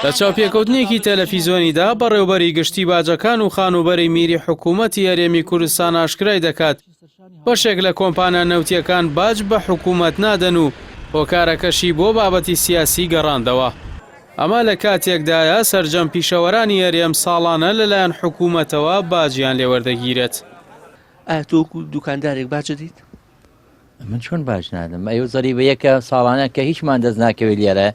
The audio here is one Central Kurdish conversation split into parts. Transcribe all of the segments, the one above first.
لە چاوپێکەوتنێکی تەلەڤیزۆنیدا بەڕێوەبەری گشتی باجەکان و خانوبەری میری حکوومەتی هەرێمی کوردستان ئاشکرای دەکات بەشێک لە کۆمپانیا نەوتیەکان باج بە حکوومەت نادەن و هۆکارەکەشی بۆ بابەتی سیاسی گەڕاندەوە. ئەمە لە کاتێکدایە سەرجەم پیشەوەرانی هەرێم ساڵانە لەلایەن حکوومەتەوە باجیان لێوەردەگیرێت. ئەتۆکو دوکاندارێک باجە دیت؟ من چۆن باش نادەم؟ ئەو زەریبەیەکە ساڵانە کە هیچمان دەست ناکەوێت لێرە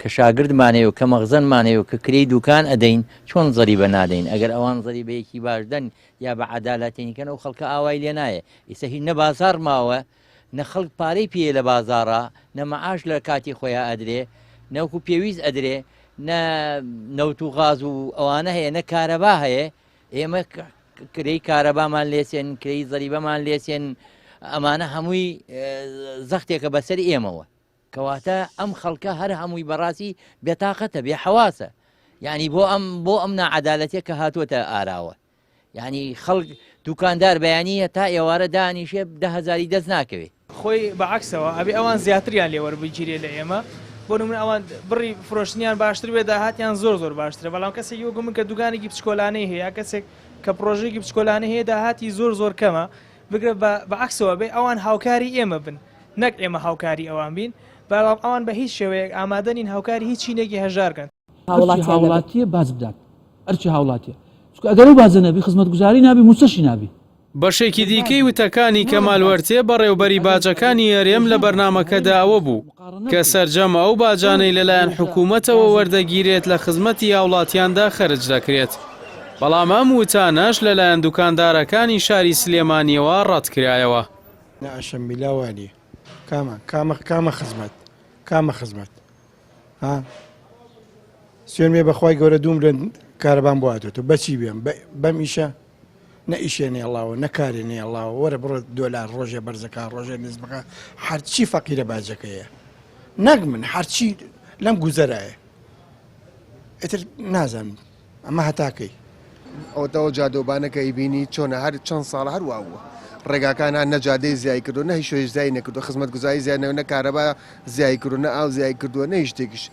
کە شاگردمانەیە و کە مەغزنمانەیە و کە کرێی دوکان ئەدەین چۆن زەریبە نادەین؟ ئەگەر ئەوان زەریبەیەکی باشدەن یا بە عەدالەتێنیکەن ئەو خەڵکە ئاوای لێ نایە. ئێستا هیچ نە بازار ماوە، نە خەڵک پارەی پێ لە بازاڕە، نە مەعاش لە کاتی خۆیان ئەدرێ، نەوەکو پێویست ئەدرێ، نە نەوت و غاز و ئەوانە هەیە، نە کارەبا هەیە. ئێمە کرێی کارەبامان لێسێن، کرێی زەریبەمان لێسێن، ئەمانە هەمووی زەختێکە بەسەر ئێمەوە. کەواتە ئەم خەڵکە هەر هەمووی بەڕاستی بێتاقەتە، بێحەواسە. یعنی بۆ ئەم ناعەدالەتێک کە هاتووەتە ئاراوە. یعنی خەڵک دوکاندار بەیانیە تا ئێوارە دانیشێ 10,000 دەست ناکەوێت. خۆی بەعکسەوە ئەبێ ئەوان زیاتریان لێوەربگیرێ لە ئێمە. بۆ نمونە ئەوان بڕی فرۆشتنیان باشتر بێ، داهاتیان زۆر باشترە. بەڵام کەسێک وەکو من کە دوکانێکی بچکۆلانەی هەیە، کەسێک کە پرۆژێکی بچکۆلانە هەیە، داهاتی زۆر کەمە. بگرە بەعکسەوە بێ ئەوان هاوکاری ئێمە بن، نەک ئێمە هاوکاری ئەوان بین. بەڵام ئەوان بە هیچ شێوەیەک ئامادە نین هاوکاری هیچ چینێکی هەژارکەن. هاوڵاتیە باز بدات، ئەرچی هاوڵاتیە. ئەگەر و بازە نەبی خزمەتگوزاری نابی، موچەشی نابی. بەشێکی دیکەی وتەکانی کەمالوەرتێ بەڕێوەبەری باجەکانی هەرێم لە بەرنامەکەدا ئەوە بوو کە سەرجەمە ئەو باجانەی لەلایەن حکوومەتەوە وەردەگیرێت لە خزمەتی هاوڵاتیاندا خەرج دەکرێت. بەڵام ئەم وتانەش لەلایەن دوکاندارەکانی شاری سلێمانیەوە ڕەتکرایەوە. نەعەشەم بیلاوانی کامە خزمەت سوێنمێ بەخوای گەورە دوومرن کارەبان بۆ هاتوێت و بەچی بێم بەم ئیشە نە ئیشێ نێڵاوە نەکارێ نێڵاوە وەرە بڕۆ $2 ڕۆژێ بەرزەکە ڕۆژێ نزمەکە هەرچی فەقیرە باجەکەیە نەک من هەرچی لەم گوزەرایە ئێتر نازانم ئەمە هەتاکەی ئەوتەوە جادۆبانەکە ئیبینی چۆنە هەر چەند ساڵ هەروواوە ڕێگاکانان نەجادەی زیای کردو نە هیچ شوێژ زیای نەکردو خزمەت گوزاری زیانەوە نە کارەبا زیای کردو نە ئاو زیای کردووە نە هیچ شتێکیش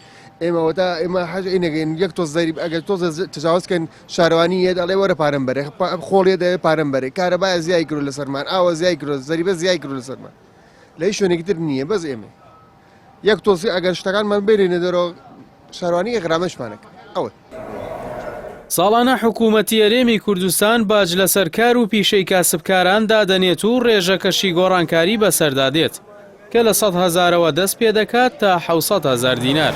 ئێمەوەتا ئێمە حەجینەگەین یەک تۆ زەریب ئەگەر تۆ تجاوزکەن شارەوانی هەیە دەڵێ وەرە پارەم بەرێ خۆڵێ دەوێ پارەم بەرێ کارەبایە زیای کردو لەسەرمان ئاوە زیای کردو زەریبە زیای کردو لەسەرمان لە هیچ شوێنێکی تر نییە بەس ئێمە یەک تۆسی ئەگەر شتەکانمان بێرێنە دەرەوە شارەوانی ئەغرامەشمانەکە ئەوە ساڵانە حکوومەتی هەرێمی کوردستان باج لەسەر کار و پیشەی کاسبکاران دادەنێت و ڕێژەکەشی گۆڕانکاری بەسەردادێت کە لە 100,000ەوە دەست پێ دەکات تا 700,000 دینار.